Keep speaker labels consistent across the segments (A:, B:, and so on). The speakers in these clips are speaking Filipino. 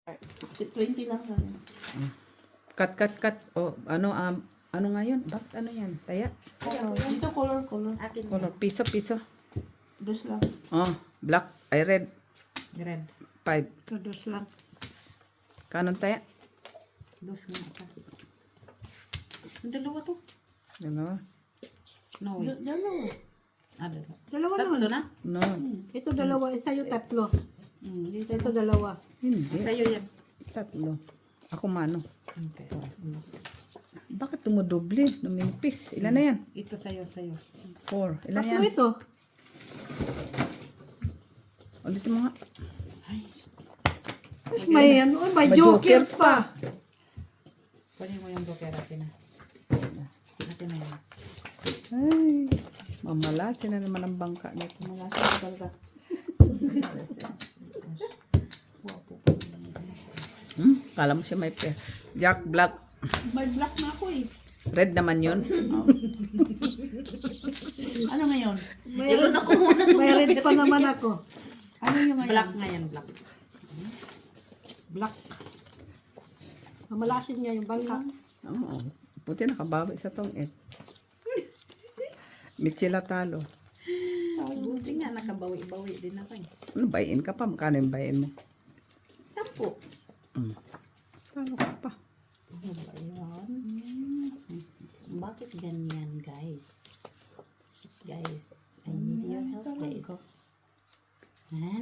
A: 20 lang kami.
B: Cut. O, ano nga yun? Bakit ano yan? Taya?
A: Dito color.
C: Akin
B: Color. Piso.
A: Dos lang.
B: Oh, black. Ay, red.
C: Red.
B: 5.
C: Ito, dos lang.
B: Kanon taya?
C: Dos nga isa. Ang dalawa to.
B: Dalawa.
C: No, wait.
A: Dalawa.
C: Dalawa.
D: Dalawa
C: Tatlo
D: naman.
C: na?
B: No.
D: Ito dalawa, sa'yo tatlo.
A: Dito.
D: Ito dalawa.
B: Hindi.
C: Sa'yo yan.
B: Tatlo. Ako mano.
C: Okay.
B: Bakit tumudoble? Numinipis. Ilan na yan?
C: Ito sa'yo.
B: 4. Ilan
D: Tatlo
B: yan?
D: ito.
B: Ulit mo nga.
D: May ano, may joker pa.
C: Kunin mo yung joker natin na. Natin na yan.
B: Ay. Mamalasin na naman ang bangka nito.
A: Malasan talaga.
B: Kala mo siya may pair. Jack Black.
A: May black na ako eh.
B: Red naman yun.
A: Ano ngayon?
D: May,
C: Ilun ako muna.
D: may red pa naman ako.
A: Ano yung ngayon?
C: Black nga yan, black.
D: Black. Mamalasin niya yung bangka.
B: Oo. Puti nakabawi sa tong it. Michila talo.
C: Buti nga, nakabawi-bawi din ako eh.
B: Ano, bayin ka pa? Magkano yung bayin mo?
C: 10.
B: Talo ka pa.
C: Ano ba yun? Bakit ganyan, guys? Guys, I need your help, guys.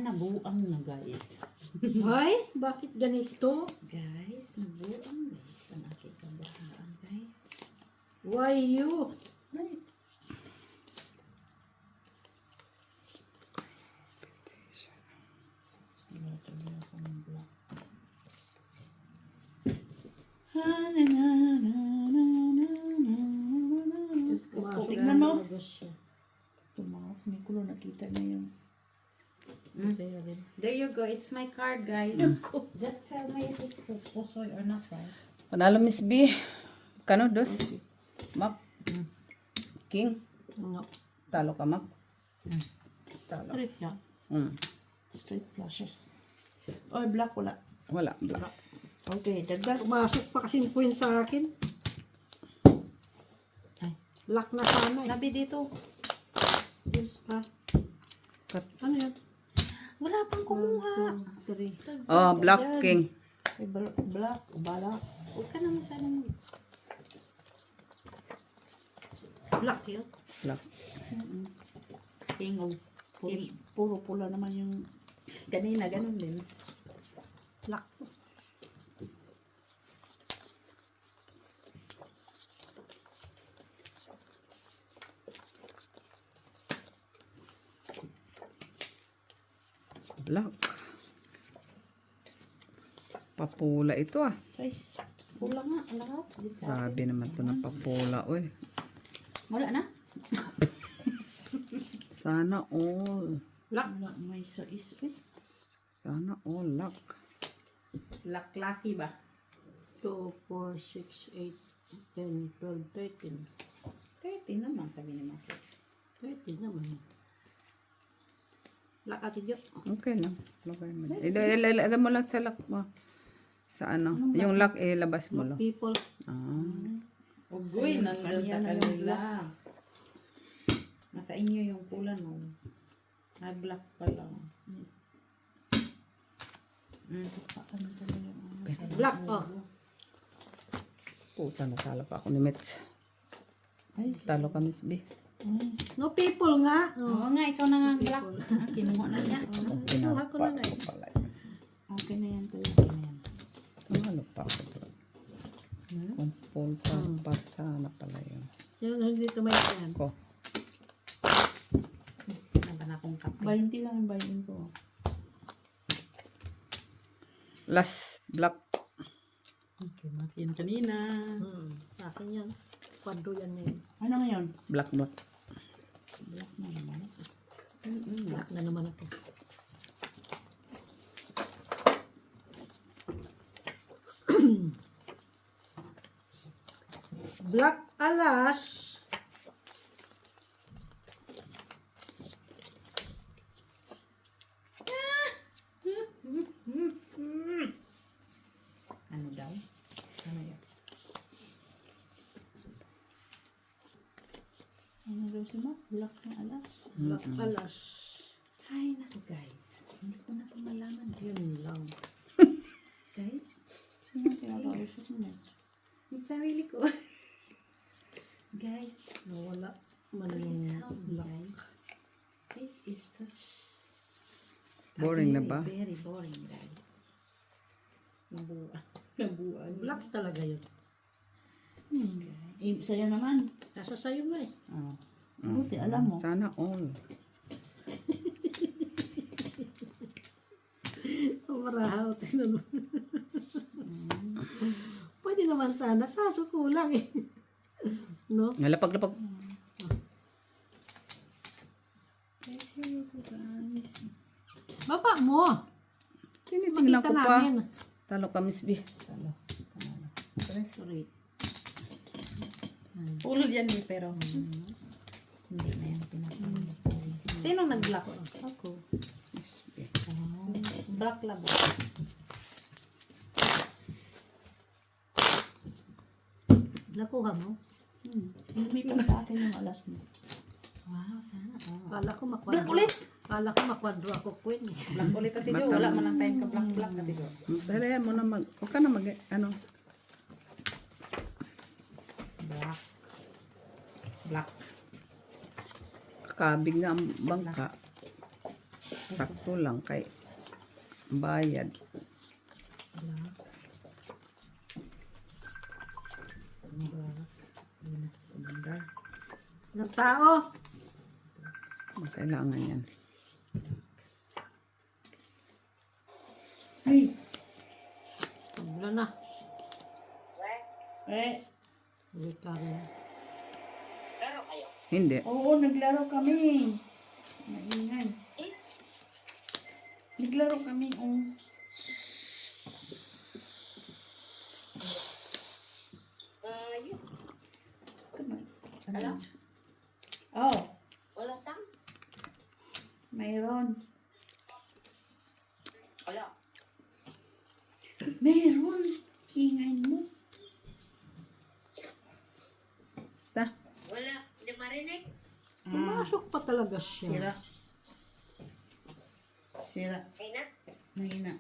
C: Nabuang na, guys.
D: Ay, bakit ganito?
C: Guys, nabuang, guys. Ang aking kabahaan, guys.
D: Why you?
C: Diyos ko po,
A: Tignan mo.
D: Lumabas siya.
A: Tumawag. May kulo nakita na yung...
C: There you go. It's my card, guys. Just tell me if it's pusoy or not, right?
B: Panalo Miss B. Kano, dos? Map. King.
D: No.
B: Talo ka, map. Talo.
A: Straight lang.
B: Mm.
A: Straight flushes. Oh, black wala.
B: Wala. Black.
A: Okay, dagdag.
D: Pumasok pa kasing point sa akin.
C: Ay.
D: Lock na sana eh.
C: Sabi dito.
D: Ha?
B: Cut.
D: Ano yan?
C: Wala pang kumuha.
D: 3.
B: Oh, Black King.
A: May black, bala.
C: Huwag ka na masyadong
D: Black yun.
B: Black.
C: king of
A: Puro pula naman yung...
C: kanina, ganun din.
D: Black.
B: Black. Papula ito ah.
A: Size.
C: Pula nga, lahat.
B: Grabe naman to na papula. Uy.
C: Wala na?
B: Sana all.
D: Black.
A: Wala, may size.
B: Sana all luck.
C: Lucky ba?
D: 2, 4, 6, 8, 10, 12, 13.
C: 30 naman, sabi ni Maki.
D: 13 naman. Black ati Diyos.
B: Okay lang. Lagay mo. Ilagay mo lang sa lock mo. Sa ano. Yung lock labas mo lang.
D: People.
B: Ah.
C: Ugoy, nandun sa kanila. Nasa inyo yung pula no. Ay, black pa lang.
A: Ano talaga yung...
D: Black oh.
B: Puta, natalo pa ako ni Mets.
A: Ay.
B: Talo ka, Miss B.
D: No people nga.
C: Oo nga, ikaw na nga ang black. Kinuha na niya.
D: Kinuha ko na na eh.
B: Pala.
A: Okay na yan tayo.
B: Ano pa ako? Kumpul pa sana pala yun.
D: Yung dito may yan.
B: Ko.
C: Naba na akong kape.
A: 20 lang yung bayin ko.
B: Last black.
C: Okay, Maki yan kanina.
D: Akin yan. Kwadro yan na yun.
A: Ano ngayon?
B: Black.
A: Black na naman.
D: Black na naman ako. Black alas.
A: daw si Mac. Black na alas.
D: Black alas.
C: Ay, naku guys. Hindi ko na ito malaman.
D: Yun lang.
C: Guys,
A: Sino kinakausap mo na?
C: yung sarili ko. Guys,
D: Nawala man
C: please
D: yung
C: help me
D: black.
C: guys. This is such
B: Boring na ba?
C: very boring guys. Nabuan.
D: Black talaga yun.
A: Sa'yo naman.
D: Nasa sayo mo eh.
A: Oh. Buti, alam mo.
B: Sana all.
D: Marahaw. Tingnan mo. Pwede naman sana. Kaso kulang eh. No?
B: Lapag-lapag.
D: Baba mo.
B: Tinitingnan
D: Makita
B: ko pa.
D: namin.
B: Talo ka, Miss B.
D: Sorry.
C: Ulol yan eh, pero hindi na yan pinapanood. Sino nag-block?
D: Ako.
B: Miss B.
C: Block lang.
D: Nakuha mo?
A: Lumipat sa akin yung alas mo.
C: Wow, sana.
D: Kala ko
C: Block
D: makwadro.
C: ulit.
D: Kala ko makwadro ako queen eh.
C: Block ulit at tiyo. Wala man ang time ka block at tiyo.
B: Dali mo na mag... Huwag ka na mag... Ano?
C: Block. Block.
B: Kakabig nga ang bangka. Sakto lang kay bayad.
D: Ng tao.
B: Kailangan yan.
A: Hey!
D: Wala na.
A: Wait lang.
B: Hindi.
A: Oo, naglaro kami. Maingay. Naglaro kami. Ano? Oh.
E: Wala tang?
A: Mayroon.
E: Wala.
A: Meron. Ingay mo.
B: Basta.
E: Wala. Hindi marinig.
D: Pumasok pa talaga siya.
A: Sira. Sira.
E: Sina?
A: Mahina.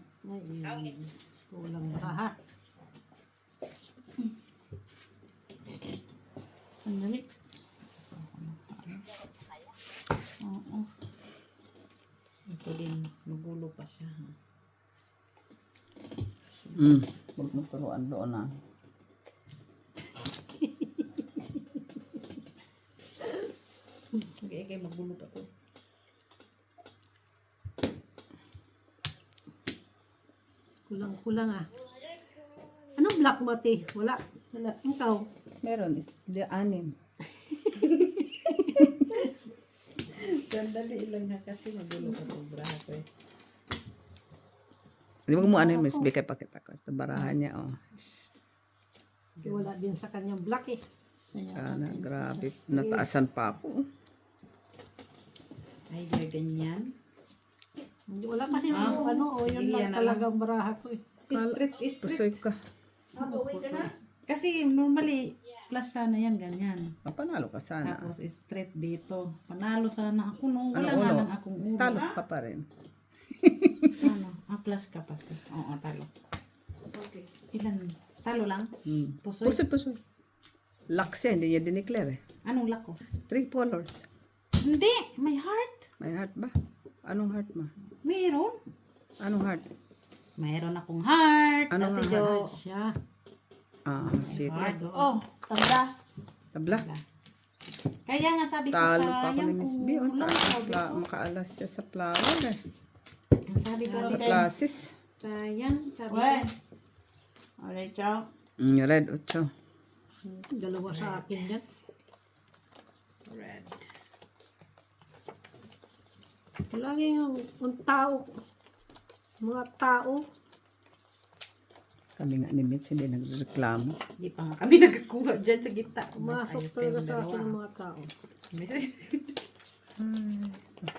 D: Ay, kulang ba ha?
A: Sandali. Oo.
C: Ito din, magulo pa siya. Ha?
B: Huwag mo turuan doon na.
C: Okay, magulo pa to.
D: Kulang ah. Anong black mati? Wala.
A: Wala.
D: Ikaw.
B: Meron. Di 6.
C: Sandali lang na kasi magulo pa to. Braha ko eh.
B: Di ba mo ano yung Miss B kay pakita ko. Ito barahan niya. Oh.
D: Wala din sa kanyang black eh.
A: Sa'yo.
B: Grabe. Nataasan pa ako.
C: Ay, dear, ganyan.
D: Hindi, wala kasi ano, o yun
C: Sige,
D: lang
C: yan na
D: talagang baraha ko eh.
C: Street.
B: Pusoy ka.
A: Uwi ka na?
C: Kasi normally, plus sana yan, ganyan.
B: Mapanalo ka sana.
C: Tapos straight dito. Panalo sana ako no. Wala
B: Ano,
C: nga
B: ulo?
C: lang akong ulo.
B: Talo ka pa rin.
C: Ano? Plus ka pa siya. Oo, talo.
A: Okay.
C: Ilan? Talo lang? Pusoy?
B: Pusoy. Lux yan. Hindi niya dineclare eh.
C: Anong lako?
B: 3 colors.
C: Hindi! May heart!
B: May heart ba? Anong heart mo?
C: Meron.
B: Anong heart?
C: Mayroon akong heart.
B: Ano
C: Ate
B: nga
C: Jo.
D: Siya.
B: Shit.
C: Heart.
A: Oh, tanda.
B: Tabla.
C: Kaya nga sabi ko
B: Talo pa ako
C: sayang
B: ni Miss B. Oh,
C: kulang. Sabi ko.
B: Makaalas siya sa flower eh.
C: Ang sabi ko,
B: Sa classes.
C: sayang. Sabi ko.
A: Wait. Alright, ciao.
B: Red 8.
D: Dalawa sa akin yan.
C: Red.
D: Lagi yung tao. Mga tao.
B: Kami nga ni Mitz, hindi nagreklamo.
C: Hindi pa nga kami nagkakuha dyan sa gitna.
D: Pumasok talaga sa akin ng mga tao.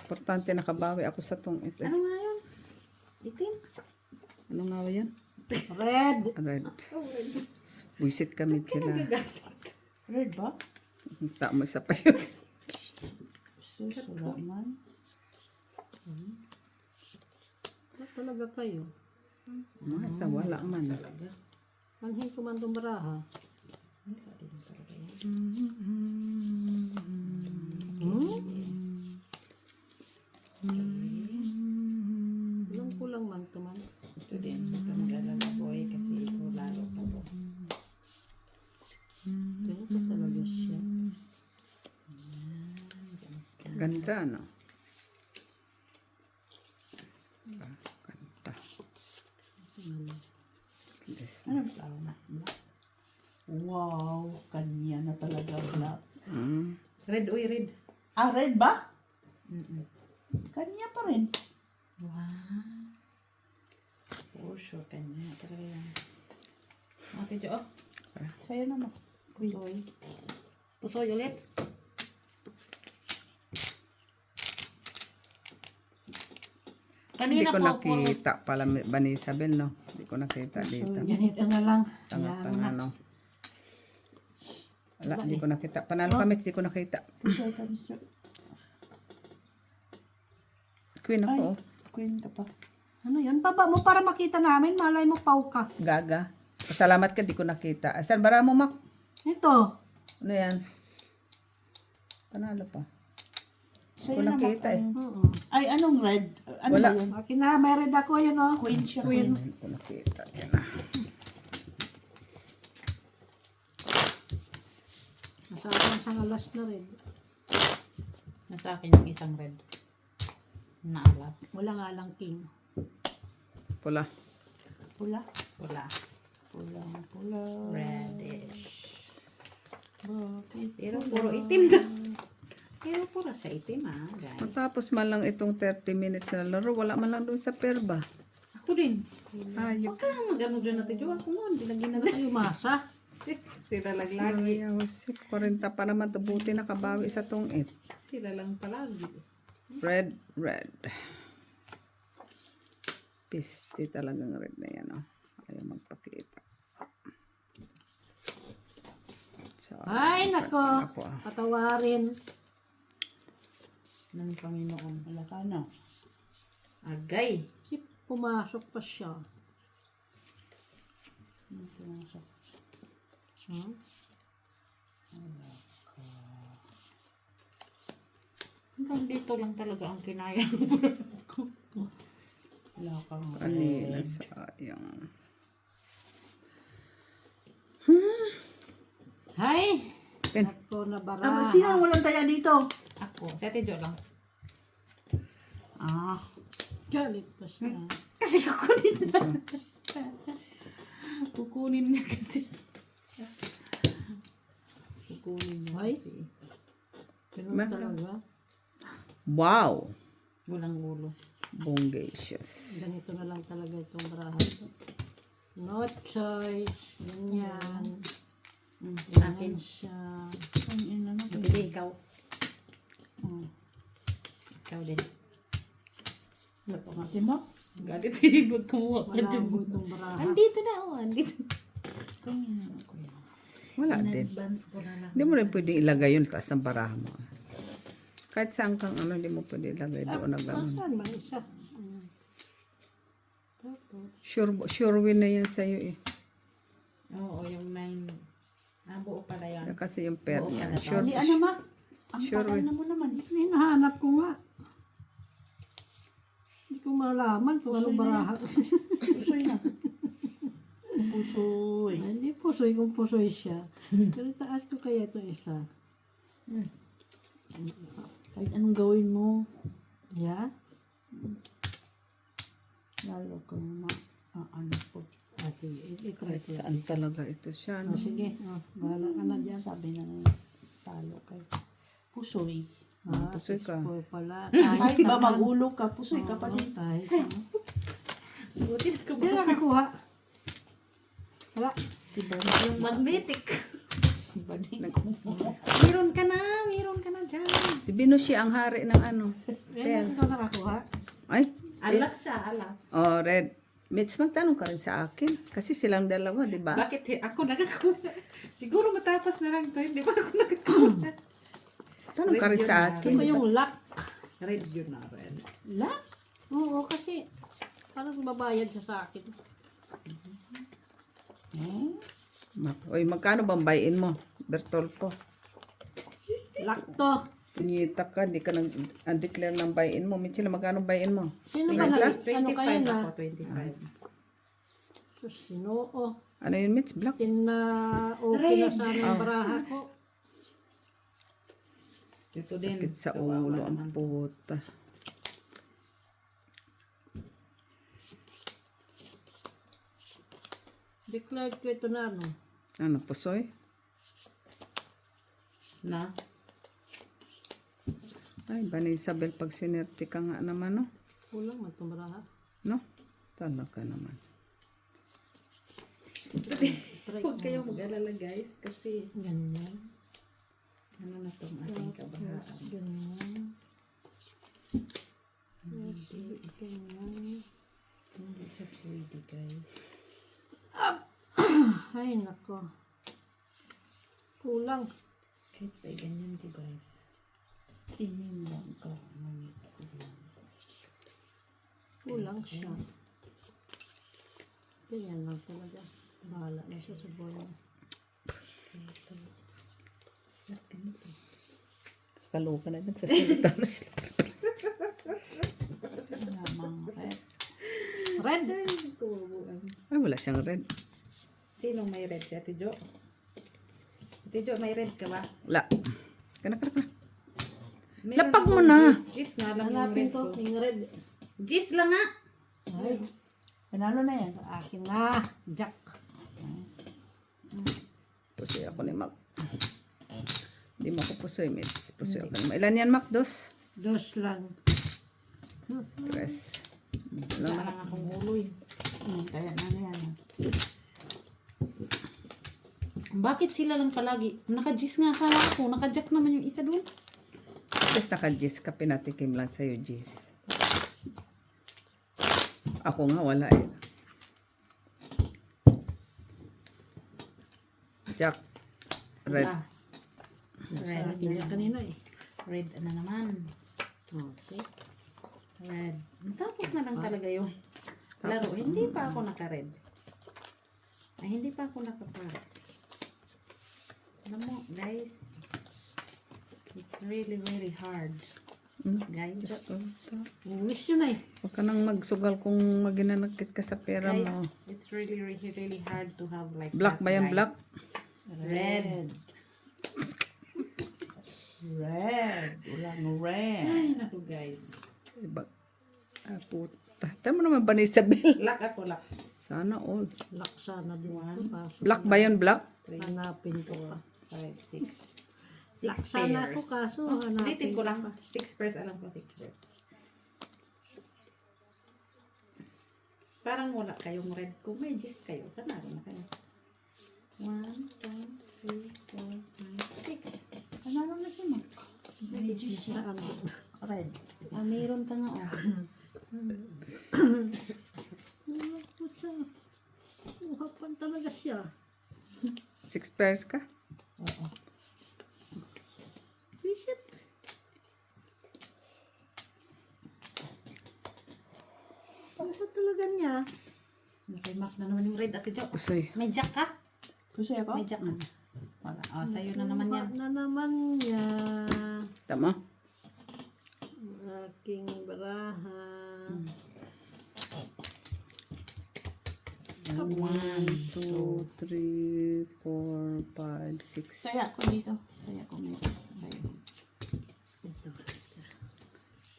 B: Importante nakabawi ako sa tong ito.
C: Ano nga yun? Itim?
B: Ano nga ba yan?
D: Red.
B: Red. Buisit kami sila.
A: Red ba?
B: Tama isa pa yun.
A: Sus, wala man.
D: Talaga kayo.
B: Sa wala man.
D: Anhin ko man itong baraha. Kulang man ito man.
C: Ito din. Huwag ka mag-alala, boy. Kasi ito lalo pa to.
D: Ganito talaga siya.
B: Ganda, no? Ganda. Yes.
A: Ano ba na? Black. Wow, kanya na talaga black.
C: Red, uy, red.
A: Ah, red ba? Kanya pa rin.
C: Wow. For sure, kanya. Talaga yan. Ate Jo, oh.
A: Sa'yo naman.
C: Pusoy. Pusoy ulit.
B: Hindi
C: Kanina
B: ko
C: po,
B: nakita pala ba ni Isabel, no? Hindi ko nakita dito.
D: Ganito na lang.
B: Tanga-tanga, no? Wala, hindi ko nakita. Panalo kami, hindi ko nakita.
A: Pusoy ka, Mr.
B: Queen
A: Ay,
B: ako, oh.
A: queen ka pa.
D: Ano yan? Baba mo para makita namin. Malay mo, pau ka.
B: Gaga. Pasalamat ka, di ko nakita. Asan bara mo, Mak?
D: Ito.
B: Ano yan? Panalo pa. Hindi ko
A: Sa'yo naman.
B: nakita, eh.
D: Oo.
A: Ay, anong red? Ano
B: Wala.
A: ba yun?
D: Akin na, may red ako yun, oh.
A: Queen siya, queen.
B: Hindi ko nakita. Yan na.
D: Nasa akin sa alas na rin.
C: nasa akin yung isang red. Naalat.
D: Wala nga lang king.
B: Pula.
A: Pula.
C: Pula.
A: Pula, pula.
C: Reddish.
A: Bakit?
C: Pero puro itim na. Pero puro siya itim, guys.
B: Matapos man lang itong 30 minutes na laro, wala man lang doon sa perba.
C: Ako din.
B: Ayop.
C: Huwag ka lang mag-ano dyan natin. Ako mo, hindi na ginagawa.
D: Ay, umasa.
C: Sila lang lagi.
B: Ayaw, 40 pa naman to, buti nakabawi sa tong it.
C: Sila lang palagi.
B: Red, red. Pisti talagang red na yan, oh. Ayaw magpakita. So,
D: Ay, nako.
B: ako, ah.
D: Patawarin.
C: Ng Panginoon.
A: Wala ka na.
C: Agay.
D: Si pumasok pa siya. Huh?
C: Hanggang dito lang talaga ang kinaya.
A: Wala kang
B: Kanina,
A: red.
B: sayang.
D: Hay!
B: Pin.
D: Ako na bara.
A: Sino ang walang taya dito?
C: Ako. Si Ate Jo lang.
A: Ah.
D: Galit pa siya.
C: Kasi kukunin na. Kukunin niya kasi. Kukunin niya
D: Ay.
C: kasi.
D: Ganun
B: Ma-
D: talaga.
B: Wow!
C: Walang ulo.
B: Bongacious.
D: Ganito na lang talaga itong barahan. No choice. Ganyan.
C: Sa akin.
D: Ganyan siya.
A: Ang ina na.
C: Hindi, ikaw. Ikaw din.
A: Wala pa nga si Mac.
C: Galit din. Huwag kumuha ka
D: Wala
C: din.
D: mo itong barahan.
C: Andito na ako. Andito.
A: Kamina na ko yan.
B: Wala din.
C: Advance ko na lang.
B: Hindi mo rin pwede ilagay yun taas ng baraha mo. Kahit saan kang ano, hindi mo pwede ilagay doon na gano'n.
D: Saan ba isa?
B: Sure win na yan sa'yo eh.
C: Oo, yung 9. Buo pala yan.
B: Yan kasi yung pair
C: Oo,
B: niya.
C: pala to.
B: Sure,
A: Hindi, ano Mac? Ang
B: Sure,
A: tagal
B: eh.
A: na mo naman.
D: Hinahanap ko nga. Hindi ko malaman kung anong barahan.
A: Pusoy na. Pusoy.
D: Ay, hindi pusoy kung pusoy siya. Pero taas ko kaya ito isa.
A: Kahit anong gawin mo,
D: Yeah?
A: lalo kang ano po.
D: Ah, sige. I-try ko.
B: saan talaga ito siya.
D: Oh,
B: No?
D: sige. Oh, bahala ka na dyan.
A: Sabi ng talo kay Pusoy.
D: Ah,
B: Pusoy ka.
D: pusoy pala.
A: Kahit ba magulo ka, pusoy ka pa rin.
D: Kahit
C: Buti na
D: Hindi na nakakuha. Wala.
C: yung magnetic.
A: Iba din.
C: Meron ka na. Meron ka na dyan.
B: Si Binushi ang hari ng ano.
D: Hindi na nakakuha.
B: Ay,
C: Alas siya, alas.
B: oh, red. Mitch, magtanong ka rin sa akin. Kasi silang dalawa, di ba?
C: Bakit ako nakakuha? Siguro matapos na lang to. Hindi ba ako nakakuha?
B: Tanong ka rin sa akin.
D: Ito yung lock.
C: Red yun na red.
A: Lock?
D: Oo, kasi parang babayad siya sa akin.
B: Oy, magkano bang bayin mo? Bertolpo.
D: Lock to.
B: Punyita ka, di ka nag-declare ng bayin mo. Michelle, magkano bayin mo?
D: Sino ba
B: Black?
D: ano kayo
C: 25
D: na?
C: ako, 25.
D: Sus, sinoo.
B: Ano yun, Mitch? Black?
D: Okay na sana yung baraha ko.
C: Ito din.
B: Sakit sa
C: Kawawa
B: ulo ang
C: naman.
B: puta.
D: Declared ko ito na ano.
B: Ano, pusoy?
C: Na?
B: Ay, ba ni Isabel, pag sinerte ka nga naman, no?
D: Kulang man itong baraha.
B: No? Talaga naman.
C: Huwag kayong mag-alala guys kasi
D: Ganyan.
C: ano na itong ating kabahaan.
D: Ganyan. Ganyan.
C: Hindi siya pwede guys.
D: Ay, nako. Kulang.
C: Kahit pa ganyan ko guys.
A: Tingin lang ka.
D: Kulang siya. Ganyan lang talaga. Bahala na siya sa buhay niya.
B: Kaloka na nagsasalita.
A: Lamang red.
D: Red.
B: Ay, wala siyang red.
C: Sinong may red? Si Ate Jo? Ate Jo, may red ka ba?
B: Wala. Kana.
C: Meron
B: Lapag mo
C: akong
B: na.
C: Gis nga lang yung
D: Hanapin
C: red
D: ko
C: ko.
D: yung red.
C: Gis lang nga.
D: Ay,
A: Panalo na yan.
D: sa akin na. Jack.
B: Pusoy ako ni Mac. Hindi mo ako pusoy, Mitch. Pusoy ako ni Mac. Ilan yan, Mac? Dos?
D: Dos lang.
B: Tres.
C: Wala lang akong uloy.
A: Kaya na yan.
C: Bakit sila lang palagi? Naka-gis nga akala ko. Naka-jack naman yung isa doon.
B: Tapos naka-Gis ka, pinatikim lang sa'yo, Gis. Ako nga, wala eh. Jack. Red.
C: Wala. Red.
D: Sabi niya kanina eh.
C: Red na naman.
D: Okay.
C: Red. Tapos na lang talaga yung laro. Hindi pa ako naka-red. Ay, hindi pa ako naka-pass. Alam mo, guys, it's really, really hard. Guys,
D: English yun eh.
B: Huwag ka nang magsugal kung maginanagkit ka sa pera
C: guys,
B: mo.
C: it's really, really, really hard to have like
B: Black
C: that,
B: ba yan,
C: guys.
B: black?
C: Red.
A: Red. Walang red.
C: Ay, naku, guys.
B: Iba. Ah, puta. Tama naman ba ni Isabel?
C: Black ako, black.
B: Sana all.
D: Laksa na din ito. Kaso
B: Black ba yun, black?
D: hanapin ko pa.
C: 5, 6. 6
D: Laksa na ako kaso hanapin
C: Ulitin ko lang.
D: pa.
C: 6 pairs, alam ko 6 pairs. Parang wala kayong red. Kung may gist kayo, kanaro na kayo. 1, 2, 3, 4, 5, 6.
A: Panalo na siya, Mac.
D: May gis na ano.
A: Red.
C: Ah, mayroon ka nga, oh.
D: Uhapan talaga siya.
B: 6 pairs ka?
D: Visit. Uhapan talaga niya.
C: Nakimak na naman yung red, Ate Jo.
B: Usoy.
C: May jack ka?
A: Pusoy ako?
C: May jack ka? Wala. Oh, sa'yo na naman yan.
D: Na naman niya.
B: Tama?
D: Aking baraha.
B: 1, 2, 3, 4, 5, 6.
A: Kaya ko dito. Kaya ko may red.
D: Ito.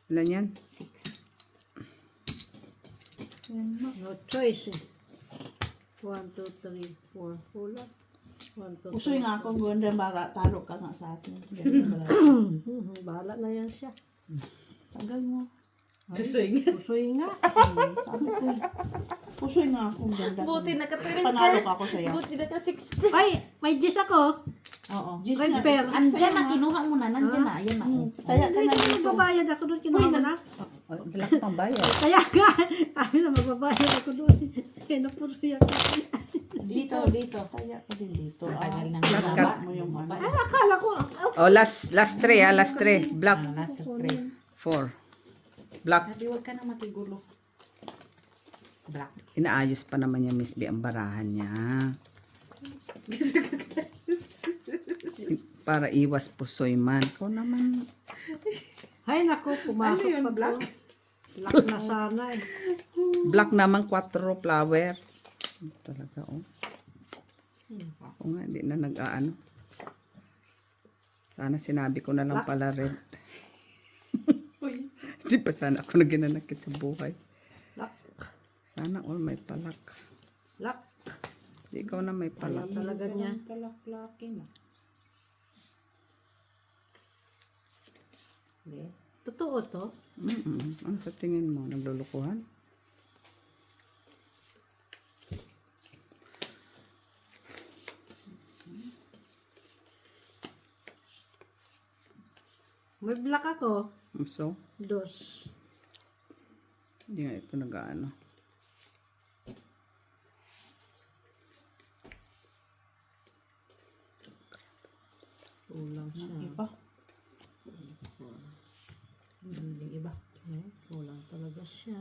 B: Ilan yan?
C: 6.
D: No choice eh. 1, 2, 3, 4. Wala. 1, 2, 3.
A: Pusoy nga ako. Ganda bara. Talo ka nga sa akin. Ganyan ba?
D: Bahala na yan siya.
A: Tagal mo.
C: Pusoy nga.
D: Pusoy nga.
A: Sabi ko. Pusoy nga ako. Ganda.
C: Buti nakatiring
A: Panalo
C: pairs.
A: ka ako sa'yo.
C: Buti naka 6 pairs.
D: Ay, may gis ako.
C: Oo.
A: Gis
D: Red
A: nga.
D: pair.
C: Andyan na, kinuha mo na. Nandyan na. Ayan na. Oh.
A: Kaya ka
D: Hindi
A: na
D: siya
A: dito.
D: magbabayad ako doon. Kinuha mo na.
B: Wala ka pang bayad.
D: Kaya nga. Sabi na magbabayad ako doon. Kaya napusoy ako.
A: Dito.
C: dito.
A: Taya ka din dito.
C: Matagal nang
B: Flat
C: baba.
B: cut.
A: Mo yung ano.
D: Akala ko,
B: Oh, last 3 ha, last 3. Black
C: Last 3.
B: 4. Black.
C: Sabi, huwag ka na matigulo. Black.
B: Inaayos pa naman niya, Miss B, ang barahan niya. Para iwas pusoy man. Ko naman.
D: ay nako, pumasok
C: Ano yun,
D: pa
C: black?
D: to. Black na sana eh.
B: Black naman 4 flower. Talaga, oh. Oo nga, hindi na nag-aano. Sana sinabi ko na lang pala red. Hindi pa sana ako na ginanakit sa buhay.
D: Black,
B: Sana all may palak.
D: black.
B: Di ikaw na may palak.
D: Talaga niya.
C: Kalak-lakin. Hindi.
D: Totoo to.
B: Ano sa tingin mo? Naglulukuhan?
D: May black ako.
B: So,
D: Dos.
B: hindi nga ito nag-aano.
D: Kulang siya.
A: Iba.
C: Hindi iba.
D: Eh, kulang talaga siya.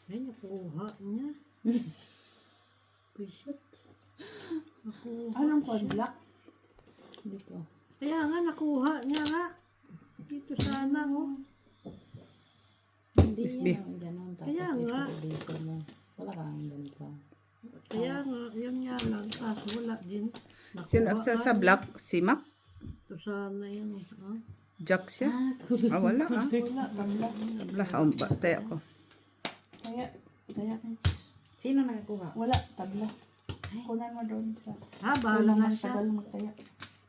D: Ay, nakuha niya. Pisit. Nakuha.
A: Anong kwan black?
C: Dito.
D: Kaya nga, nakuha niya nga. Dito sana, oh.
C: Hindi
B: Miss B.
C: yan. Ganun. Tapos
D: Kaya
C: ito
D: nga.
C: dito mo. Wala kang ganito.
D: Kaya nga, yun nga lang. Kaso wala din.
B: Sino
D: Nakuha
B: sa Black? Si Mac?
D: Ito sana yun. Ah.
B: Jack siya? Ah, wala ah.
A: Wala, tabla.
B: Black, oh, ba, tayo ako.
A: Taya. Taya ka.
C: Sino nakakuha?
A: Wala, tabla. Kunan mo doon sa...
D: Ah, bahala na
A: Kailangan
D: siya.
A: tagal magtaya.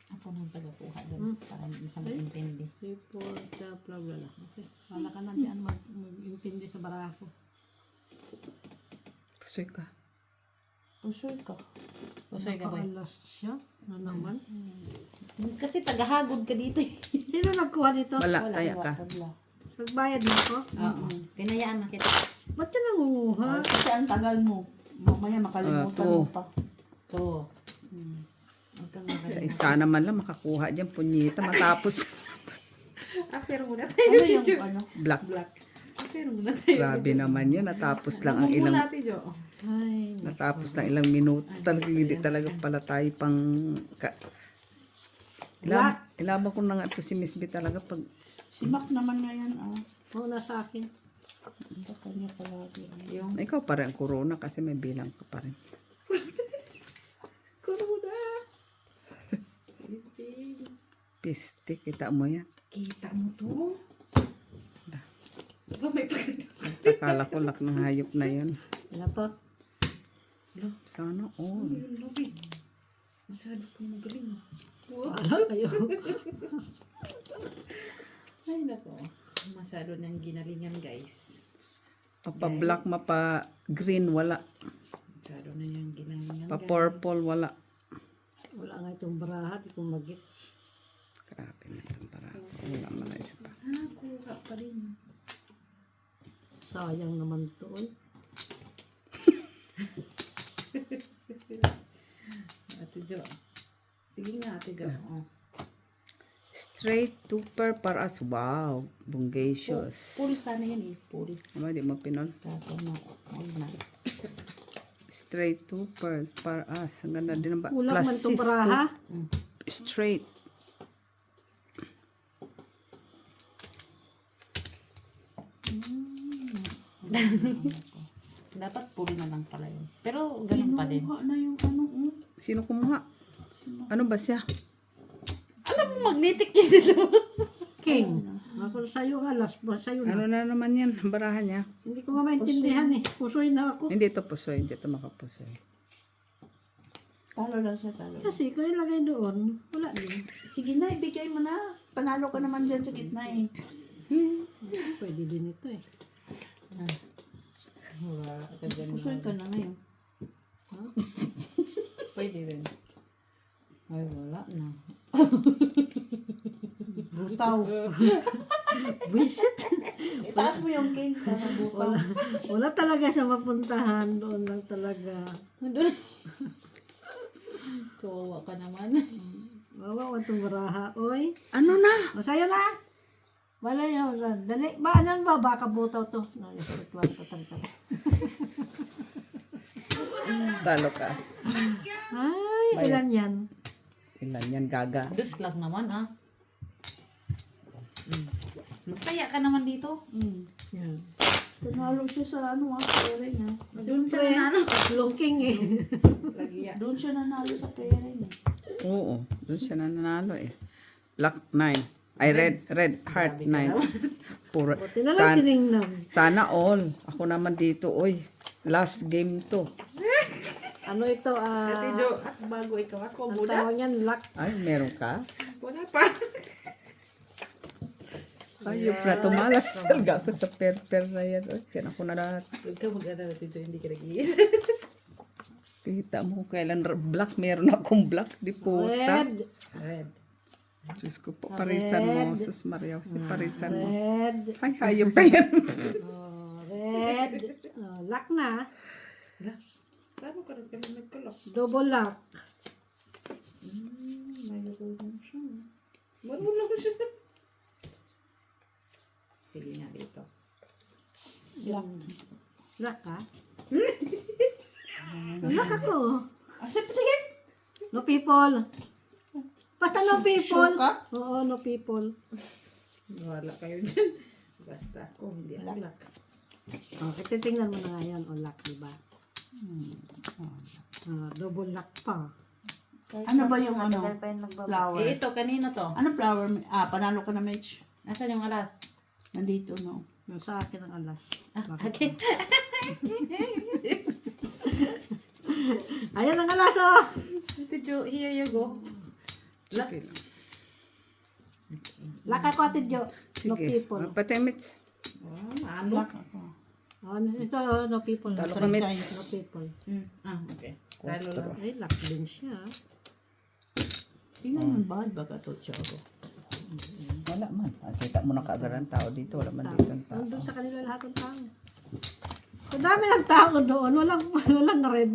C: Ako nang tagakuha doon. Para hindi sa mag-intindi.
D: Report, blah, blah, blah. Okay. Wala ka na dyan mag-intindi sa barako.
B: Pusoy ka.
A: Pusoy ka.
C: Pusoy ka, boy.
D: Nakaalas siya na naman.
C: Kasi tagahagod ka dito.
D: Sino nagkuha dito?
B: Wala, taya ka.
A: Tabla.
D: Nagbayad na ako?
C: Oo. Tinayaan na kita.
D: Ba't ka nangunguha?
A: Kasi ang tagal mo. Mamaya makalimutan
B: to.
A: mo pa.
C: To. Huwag kang
B: Sa
C: makalimutan.
B: isa naman lang makakuha dyan, punyita, matapos.
C: Pero muna tayo.
A: Ano yung ano?
B: Black.
C: Black. Pero muna tayo.
B: Grabe naman yan, natapos lang ang
C: Muna
B: ilang,
C: natin, Jo.
D: Ay,
B: natapos lang ilang minuto. Talagang hindi talaga pala tayo pang... Ilaban ko na nga ito si Miss B talaga pag...
A: Si Mac naman ngayon,
D: muna sa akin.
A: sa kanya palagi.
C: Yung
B: Ikaw pa rin ang corona kasi may bilang ka pa rin.
C: corona.
B: Piste, kita mo yan.
C: Kita mo to. Ba, may pagkakita.
B: Akala ko lak ng hayop na yan.
D: Ano pa?
B: Sana all.
C: Labi. Masyado kang magaling.
D: Para kayo.
C: Ay, nako. Masyado nang ginalingan, guys.
B: Mapa-black, mapa-green, wala.
C: Masyado na yung ginalingan, guys.
B: Pa-purple, wala.
D: Wala nga itong barahat, itong magit.
B: Grabe na itong para. Wala man na isa pa.
C: Ah, kuha pa rin.
D: Sayang naman to. Oy.
C: Ate Jo. Sige nga, Ate Jo. Oh.
B: Straight tupper para as wow. Bungacious.
C: Full sana yan eh. Full.
B: Ama, di mo pinol.
C: Kaso na. Huwag na.
B: Straight tupers para as. Ang ganda din ang ba?
D: Kulang man itong
B: sis
D: baraha.
B: straight.
C: Dapat full na lang pala yun. Pero ganun pa din.
A: Kinuha na yung ano,
B: Sino kumuha? Ano ba siya?
C: Alam mo, magnetic yun dito.
D: King. Ako sa'yo alas. Sa'yo
B: Ano
D: na.
B: na naman yan? Ang barahan niya.
D: Hindi ko nga maintindihan eh. Pusoy na ako.
B: Hindi ito pusoy. Hindi ito makapusoy.
A: Talo lang siya, talo.
D: Kasi kung ilagay doon, wala din.
A: Sige na, ibigay mo na. Panalo ka naman dyan sa gitna eh.
D: Pwede din ito eh.
C: Wala ka dyan.
A: Pusoy ka na ngayon.
C: Pwede rin. Ay, wala na.
A: Butaw.
D: Visit.
A: Itaas mo yung king para butaw.
D: Wala talaga siya mapuntahan. Doon lang talaga.
C: Kawawa ka naman.
D: Wawa itong baraha. Oy.
B: Ano na?
D: O, sa'yo na. Wala yun. Dali. Ba, ano ba? Baka butaw to.
B: Talo ka.
D: Ay, ilan yan?
B: Ilan yan, gaga?
C: Dus lang naman ah. Magkaya ka naman dito.
D: Yan.
A: Tanalo siya sa ano pera niya.
C: Doon siya nanalo.
D: Tatlong king eh.
C: Lagi yan.
A: Doon siya nanalo sa pera niya.
B: Oo, doon siya nanalo eh. Black 9. Ay, red heart 9. Puro.
D: Buti na lang tinignan.
B: Sana all. Ako naman dito, oy. Last game to.
D: Ano ito?
C: Ate Jo, at bago ikaw
D: Ang
C: ako, buda.
D: tawag yan, luck.
B: Ay, meron ka?
C: Wala pa.
B: Ay, yung plato malas. Salga ako sa per na yan. Oy, yan ako na lahat.
C: Huwag ka mag-alala, Ate Jo, hindi ka nag-iisa.
B: Kita mo kailan black. Meron akong black. Di puta.
D: Red.
C: Red.
B: Diyos ko po, parisan mo. Sus Maria, si parisan mo.
D: Red.
B: Ay, hayop pa yan.
D: Oh, red. Oh, luck na.
C: Paano ka rin kami nagkalak?
D: Double luck.
C: Marunong siya. Sige nga dito.
D: Luck ka? Luck ako.
A: Sige.
D: No people. Basta no people.
A: Sure ka?
D: Oo, no people.
C: Wala kayo dyan. Basta ako, hindi ang luck.
D: Oh, ititingnan mo na ngayon. O, luck, diba? Double luck pa.
A: Ano ba yung ano? Flower.
C: Eh, ito, kanino to?
A: Ano flower? Panalo ka na Mitch.
C: Nasaan yung alas?
A: Nandito, no?
D: Yung sa akin ang alas.
C: Okay.
D: Ayan ang alas, oh!
C: Ate Jo, here you go. Luck.
B: Sige lang.
D: Luck ako, Ate Jo. No
B: Sige.
D: people.
B: Magpatimit.
C: Ano?
A: Black ako.
D: Oh, ito, no people.
B: Talo
A: Three
B: kami.
A: times.
D: No people.
C: Okay. Talo lang.
D: Ay, luck din siya.
A: Tingnan yung bad baga to, Tiago.
B: Wala man. Kita mo na kaagad ang tao dito. Wala man dito ang tao.
D: Nandun sa kanila lahat ng tao. Ang dami ng tao doon. Walang red.